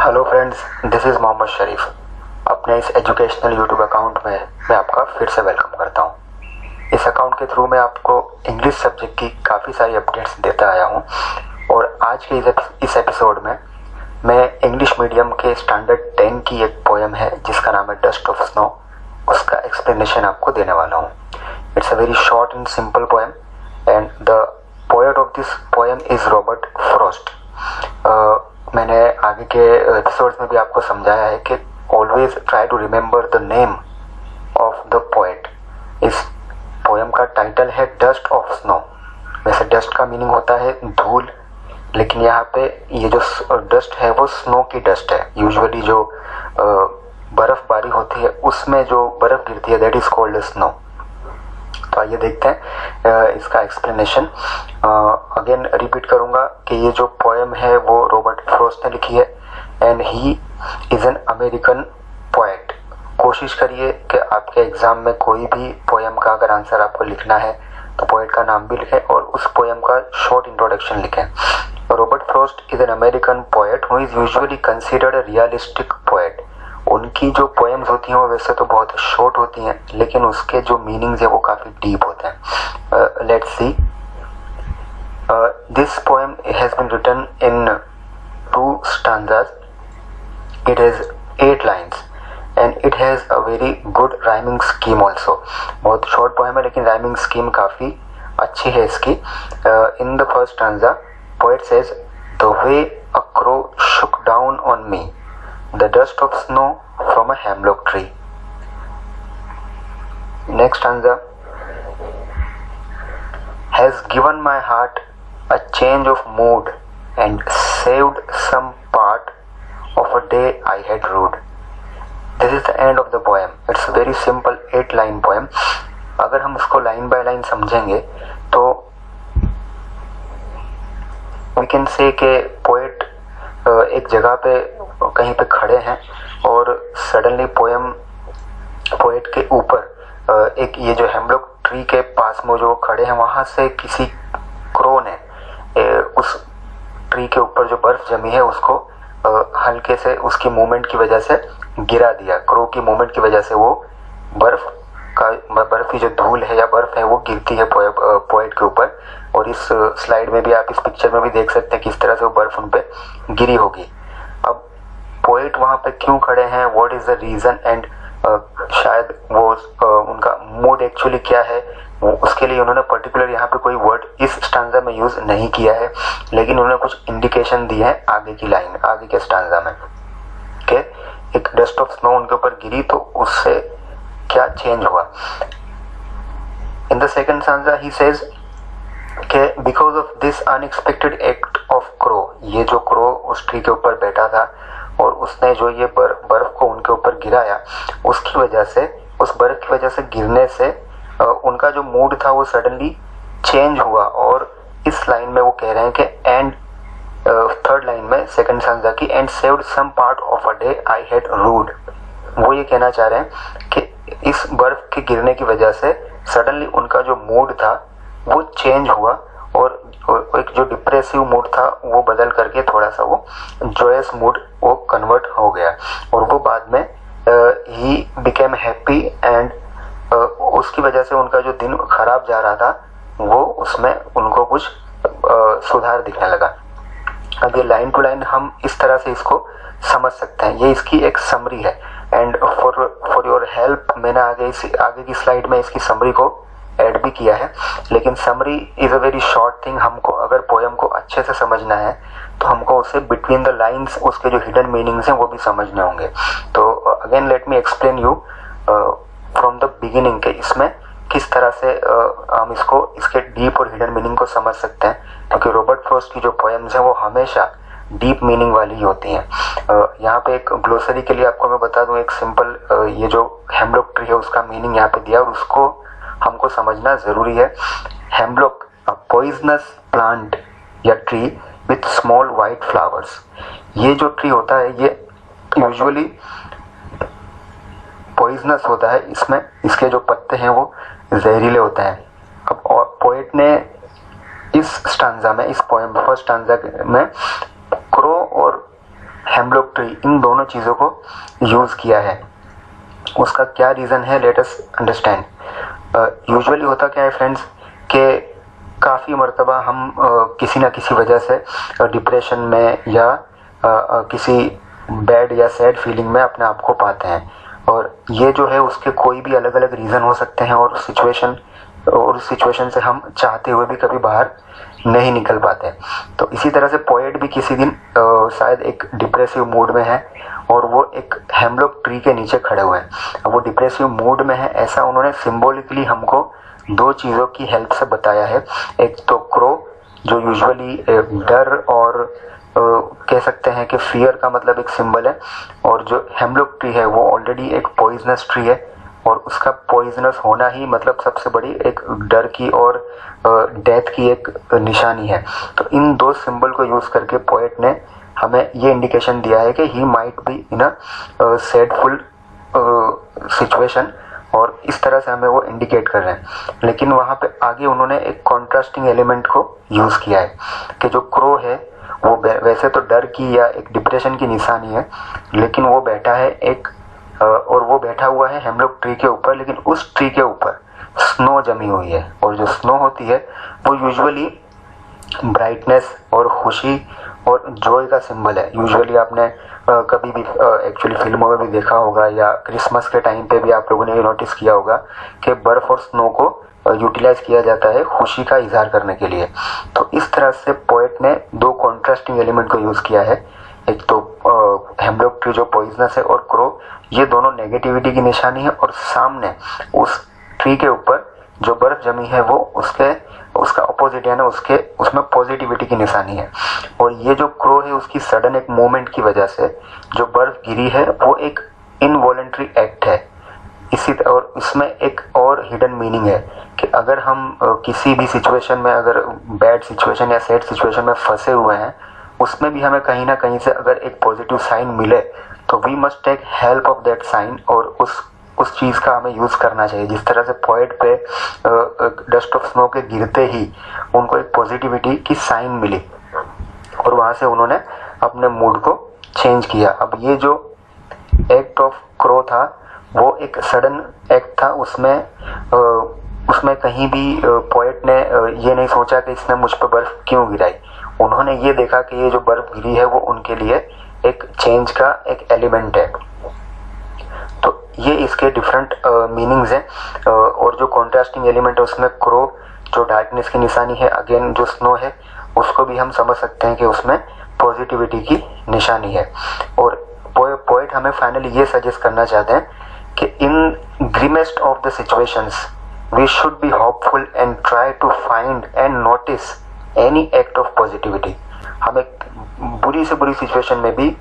Hello friends, this is Mohammed Sharif. अपने इस educational YouTube account में मैं आपका फिर से वेलकम करता हूँ। इस अकाउंट के थ्रू मैं आपको इंग्लिश सब्जेक्ट की काफ़ी सारी अपडेट्स देता आया हूँ और आज के इस एपिसोड में मैं इंग्लिश मीडियम के स्टैंडर्ड 10 की एक पोएम है जिसका नाम है डस्ट ऑफ स्नो, उसका एक्सप्लेनेशन आपको देने वाला हूँ। It's a very short and simple poem and the poet of this poem is Robert Frost. मैंने आगे के एपिसोड्स में भी आपको समझाया है कि always try to remember the name of the poet. इस पोएम का टाइटल है डस्ट ऑफ स्नो। वैसे डस्ट का मीनिंग होता है धूल, लेकिन यहाँ पे ये जो डस्ट है वो स्नो की डस्ट है। यूजुअली जो बर्फबारी होती है उसमें जो बर्फ गिरती है दैट इज कॉल्ड स्नो। तो आइए देखते हैं इसका एक्सप्लेनेशन। अगेन रिपीट करूंगा कि ये जो पोएम है वो रॉबर्ट फ्रॉस्ट ने लिखी है and he is an American poet. कोशिश करिए कि आपके एग्जाम में कोई भी पोएम का अगर आंसर आपको लिखना है तो पोएट का नाम भी लिखें और उस पोएम का शॉर्ट इंट्रोडक्शन लिखें। Robert Frost is an American poet who is usually considered a realistic poet. उनकी जो पोएम्स होती हैं वो वैसे तो बहुत शॉर्ट होती हैं, लेकिन उसके जो मीनिंग्स है वो काफ़ी डीप होते हैं। Let's see, this poem has been written in 2 stanzas. It has 8 lines and it has a very good rhyming scheme also. बहुत शॉर्ट पोएम है लेकिन राइमिंग स्कीम काफ़ी अच्छी है इसकी। In the first stanza, poet says, "The way a crow shook down on me, the dust of snow from a hemlock tree." Next stanza, "Has given my heart a change of mood and saved some part of a day I had rued." This is the end of the poem. It's a very simple 8-line poem. अगर हम उसको line by line समझेंगे तो we can say कि poet एक जगह पे कहीं पे खड़े हैं और सडनली पोएट के ऊपर एक ये जो हेमलॉक ट्री के पास में जो खड़े हैं वहां से किसी क्रो ने उस ट्री के ऊपर जो बर्फ जमी है उसको हल्के से उसकी मूवमेंट की वजह से गिरा दिया। क्रो की मूवमेंट की वजह से वो बर्फ की जो धूल है या बर्फ है वो गिरती है पोएट के ऊपर। और इस स्लाइड में भी आप इस पिक्चर में भी देख सकते हैं किस तरह से वो बर्फ उन पे गिरी होगी। अब पोएट वहां पे क्यों खड़े हैं, what is the reason and शायद वो उनका मूड एक्चुअली क्या है, उसके लिए उन्होंने पर्टिकुलर यहाँ पे कोई वर्ड इस स्टांजा में यूज नहीं किया है, लेकिन उन्होंने कुछ इंडिकेशन दी है आगे की लाइन, आगे के स्टांजा में कि एक डस्ट ऑफ स्नो उनके ऊपर गिरी तो उससे क्या चेंज हुआ। In the second stanza he says कि because of this unexpected act of crow, ये जो क्रो उस ट्री के ऊपर बैठा था और उसने जो ये बर्फ को उनके ऊपर गिराया, उसकी वजह से, उस बर्फ की वजह से गिरने से उनका जो मूड था वो सडनली चेंज हुआ। और इस लाइन में वो कह रहे हैं कि एंड थर्ड लाइन में सेकंड स्टांजा की and saved some part of a day I had rued, वो ये कहना चाह रहे हैं कि इस बर्फ के गिरने की वजह से सडनली उनका जो मूड था वो चेंज हुआ और एक जो डिप्रेसिव मूड था वो बदल करके थोड़ा सा वो जॉयस मूड वो कन्वर्ट हो गया और वो बाद में ही बिकेम हैप्पी एंड उसकी वजह से उनका जो दिन खराब जा रहा था वो उसमें उनको कुछ सुधार दिखने लगा। अब ये लाइन टू लाइन हम इस तरह से इसको समझ सकते हैं। ये इसकी एक समरी है एंड फॉर योर हेल्प मैंने आगे की स्लाइड में इसकी समरी को ऐड भी किया है, लेकिन summary is a very short thing. हमको अगर पोएम को अच्छे से समझना है तो हमको उसे बिटवीन द लाइंस उसके जो हिडन मीनिंग्स हैं वो भी समझने होंगे। तो again let me explain you from the beginning के इसमें किस तरह से हम इसके डीप और हिडन मीनिंग को समझ सकते हैं, क्योंकि रॉबर्ट फ्रॉस्ट की जो पोएम्स हैं वो हमेशा डीप मीनिंग वाली होती हैं। यहाँ पे एक ग्लोसरी के लिए आपको मैं बता दूं, एक सिंपल ये जो हेमलॉक ट्री है उसका मीनिंग यहाँ पे दिया और उसको हमको समझना जरूरी है। हेमलॉक, अ पॉइजनस प्लांट या tree with small white flowers. ये जो ट्री होता है ये यूजुअली पॉइजनस होता है, इसमें इसके जो पत्ते हैं वो जहरीले होते हैं। अब पोएट ने इस स्टांजा में, इस पोएम फर्स्ट स्टांजा में क्रो और हेमलॉक ट्री, इन दोनों चीज़ों को यूज़ किया है। उसका क्या रीज़न है, लेट अस अंडरस्टैंड। यूजुअली होता क्या है फ्रेंड्स कि काफ़ी मर्तबा हम किसी ना किसी वजह से डिप्रेशन में या किसी बैड या सैड फीलिंग में अपने आप को पाते हैं, और ये जो है उसके कोई भी अलग अलग रीज़न हो सकते हैं, और सिचुएशन से हम चाहते हुए भी कभी बाहर नहीं निकल पाते। तो इसी तरह से पोएट भी किसी दिन शायद एक डिप्रेसिव मूड में है और वो एक हेमलॉक ट्री के नीचे खड़े हुए हैं। अब वो डिप्रेसिव मूड में है, ऐसा उन्होंने सिंबॉलिकली हमको दो चीज़ों की हेल्प से बताया है। एक तो क्रो, जो यूजुअली डर और कह सकते हैं कि फियर का मतलब एक सिंबल है, और जो हेमलॉक ट्री है वो ऑलरेडी एक पॉइजनस ट्री है, और उसका पॉइजनस होना ही मतलब सबसे बड़ी एक डर की और डेथ की एक निशानी है। तो इन दो सिंबल को यूज़ करके पोएट ने हमें ये इंडिकेशन दिया है कि he might be in a sadful situation, और इस तरह से हमें वो इंडिकेट कर रहे हैं। लेकिन वहाँ पे आगे उन्होंने एक कॉन्ट्रास्टिंग एलिमेंट को यूज़ किया है कि जो क्रो है वो वैसे तो डर की या एक डिप्रेशन की निशानी है, लेकिन वो बैठा है और वो बैठा हुआ है हेमलॉक ट्री के ऊपर, लेकिन उस ट्री के ऊपर स्नो जमी हुई है, और जो स्नो होती है वो यूजुअली ब्राइटनेस और खुशी और जॉय का सिंबल है। यूजुअली आपने कभी भी एक्चुअली फिल्मों में भी देखा होगा, या क्रिसमस के टाइम पे भी आप लोगों ने ये नोटिस किया होगा कि बर्फ और स्नो को यूटिलाइज किया जाता है खुशी का इजहार करने के लिए। तो इस तरह से पोएट ने दो कॉन्ट्रास्टिंग एलिमेंट को यूज़ किया है। एक तो हेमलॉक ट्री जो पॉइजनस है, और क्रो, ये दोनों नेगेटिविटी की निशानी है, और सामने उस ट्री के ऊपर जो बर्फ जमी है वो उसका अपोजिट है ना, उसमें पॉजिटिविटी की निशानी है। और ये जो क्रो है उसकी सडन एक मूवमेंट की वजह से जो बर्फ गिरी है वो एक इनवॉलंटरी एक्ट है। और इसमें एक और हिडन मीनिंग है कि अगर हम किसी भी सिचुएशन में, अगर बैड सिचुएशन या सैड सिचुएशन में फंसे हुए हैं, उसमें भी हमें कहीं ना कहीं से अगर एक पॉजिटिव साइन मिले तो we must take help of that sign, और उस चीज़ का हमें यूज़ करना चाहिए। जिस तरह से पोएट पे डस्ट ऑफ स्नो के गिरते ही उनको एक पॉजिटिविटी की साइन मिली, और वहाँ से उन्होंने अपने मूड को चेंज किया। अब ये जो एक्ट ऑफ क्रो था वो एक सडन एक्ट था, उसमें कहीं भी पोएट ने ये नहीं सोचा कि इसने मुझ पर बर्फ़ क्यों गिराई। उन्होंने ये देखा कि ये जो बर्फ़ गिरी है वो उनके लिए एक चेंज का एक एलिमेंट है। तो ये इसके डिफरेंट मीनिंग्स हैं। और जो कॉन्ट्रास्टिंग एलिमेंट है उसमें क्रो जो डार्कनेस की निशानी है, अगेन जो स्नो है उसको भी हम समझ सकते हैं कि उसमें पॉजिटिविटी की निशानी है। और पोएट हमें फाइनली ये सजेस्ट करना चाहते हैं कि in grimmest of the situations we should be hopeful and try to find and notice any act of positivity. हमें बुरी से बुरी सिचुएशन में भी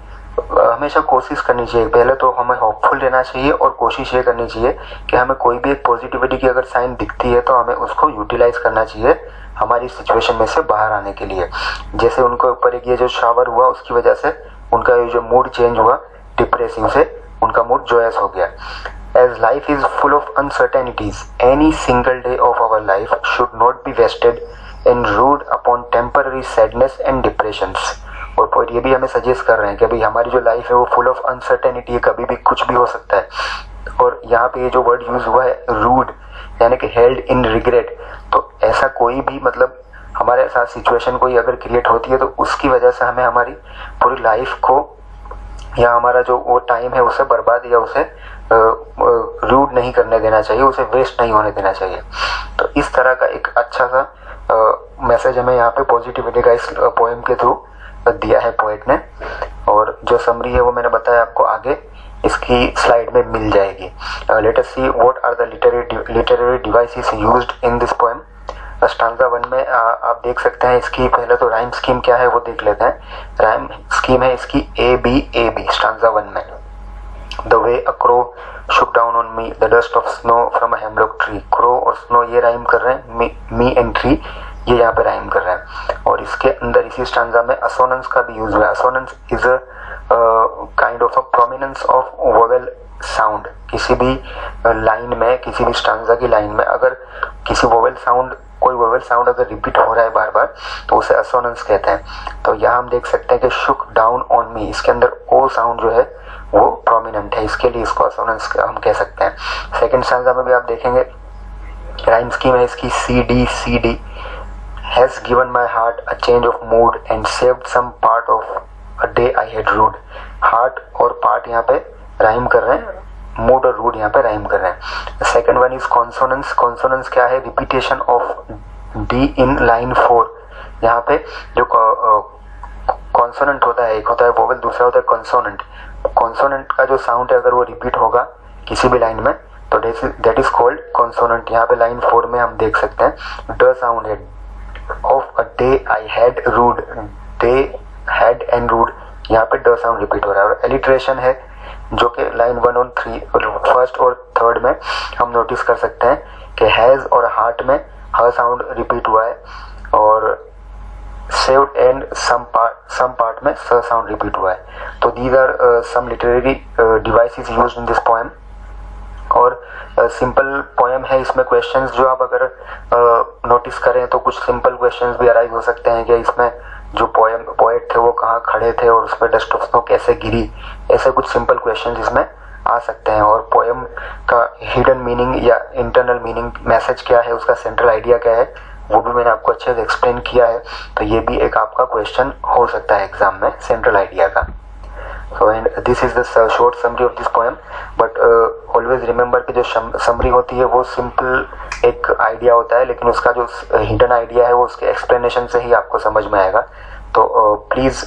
हमेशा कोशिश करनी चाहिए। पहले तो हमें होपफुल रहना चाहिए, और कोशिश ये करनी चाहिए कि हमें कोई भी एक पॉजिटिविटी की अगर साइन दिखती है तो हमें उसको यूटिलाइज करना चाहिए हमारी सिचुएशन में से बाहर आने के लिए। जैसे उनके ऊपर एक ये जो शावर हुआ उसकी वजह से उनका ये जो मूड चेंज हुआ, डिप्रेसिव से उनका मूड जॉयस हो गया। As life is full of uncertainties, any single day of our life should not be wasted and ruled upon temporary sadness and depressions। और पोएट ये भी हमें सजेस्ट कर रहे हैं कि भाई हमारी जो लाइफ है वो फुल ऑफ अनसर्टेनिटी है, कभी भी कुछ भी हो सकता है। और यहाँ पे ये जो वर्ड यूज हुआ है रूड, यानी कि हेल्ड इन रिग्रेट, तो ऐसा कोई भी मतलब हमारे साथ सिचुएशन कोई अगर क्रिएट होती है तो उसकी वजह से हमें हमारी पूरी लाइफ को या हमारा जो वो टाइम है उसे बर्बाद या उसे रूड नहीं करने देना चाहिए, उसे वेस्ट नहीं होने देना चाहिए। तो इस तरह का एक अच्छा सा मैसेज हमें यहाँ पे पॉजिटिविटी का इस पोएम के थ्रू दिया है पोएट ने। और जो समरी है वो मैंने बताया आपको आगे इसकी स्लाइड में मिल जाएगी। Let us see what are the literary devices used in this poem. Stanza 1 में आप देख सकते हैं इसकी पहले तो राइम स्कीम क्या है वो देख लेते हैं। राइम स्कीम है इसकी ए बी स्टांजा 1 में। The way a crow shook down on me, the dust of snow from a hemlock tree। crow और snow ये राइम कर रहे हैं, me and tree ये यहाँ पे राइम कर रहे हैं। और इसके अंदर इसी स्टांजा में असोनेंस का भी यूज हुआ है। Assonance is a kind of a prominence of vowel sound. किसी भी लाइन में, किसी भी स्टांजा की लाइन में अगर किसी वोवेल साउंड, कोई वोवेल साउंड अगर रिपीट हो रहा है बार बार तो उसे असोनेंस कहते हैं। तो यहाँ हम देख सकते हैं कि शुक डाउन ऑन मी, इसके अंदर ओ साउंड जो है वो प्रोमिनेंट है, इसके लिए इसको असोनेंस हम कह सकते हैं। सेकंड स्टांजा में भी आप देखेंगे राइम स्कीम है इसकी C D has given my heart a change of mood and saved some part of a day I had rued. Heart और पार्ट यहाँ पे राइम कर रहे हैं, मूड और रूड यहाँ पे राइम कर रहे हैं। Second one is consonance. Consonance क्या है? Repetition of D in line 4। यहाँ पे जो कॉन्सोनेंट होता है, एक होता है वोवेल, दूसरा होता है कॉन्सोनेंट। कॉन्सोनेंट का जो साउंड है अगर वो रिपीट होगा किसी भी लाइन में तो दैट इज कॉल्ड कॉन्सोनेंट। यहाँ पे लाइन 4 में हम देख सकते हैं ड साउंड है, of a day I had rued, day had and rued, यहाँ पे ड साउंड रिपीट हो रहा है। और एलिट्रेशन है जो कि लाइन 1 और 3, फर्स्ट और थर्ड में हम नोटिस कर सकते हैं कि हैज और हार्ट में ह साउंड रिपीट हुआ है और सेव्ड एंड सम पार्ट में स साउंड रिपीट हुआ है। तो these are some literary devices used in this poem. और सिंपल पोएम है, इसमें क्वेश्चंस जो आप अगर नोटिस करें तो कुछ सिंपल क्वेश्चंस भी अराइज हो सकते हैं कि इसमें जो पोएट थे वो कहाँ खड़े थे और उस पर डस्ट ऑफ स्नो कैसे गिरी, ऐसे कुछ सिंपल क्वेश्चंस इसमें आ सकते हैं। और पोएम का हिडन मीनिंग या इंटरनल मीनिंग, मैसेज क्या है, उसका सेंट्रल आइडिया क्या है, वो भी मैंने आपको अच्छे से एक्सप्लेन किया है। तो ये भी एक आपका क्वेश्चन हो सकता है एग्जाम में, सेंट्रल आइडिया का। So and this is the short summary of this poem, but always remember कि जो समरी होती है वो सिंपल एक आइडिया होता है, लेकिन उसका जो हिडन आइडिया है वो उसके एक्सप्लेनेशन से ही आपको समझ में आएगा। तो प्लीज़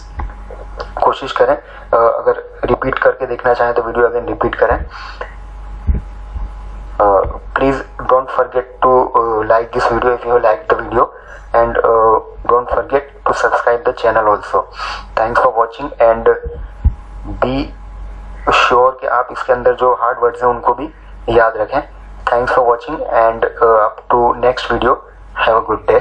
कोशिश करें, अगर रिपीट करके देखना चाहें तो वीडियो अगेन रिपीट करें। Please don't forget to like this video if you like the video, and don't forget to subscribe the channel also. Thanks for watching and be sure कि आप इसके अंदर जो हार्ड वर्ड्स हैं उनको भी याद रखें। Thanks for watching and up to next video. Have a good day.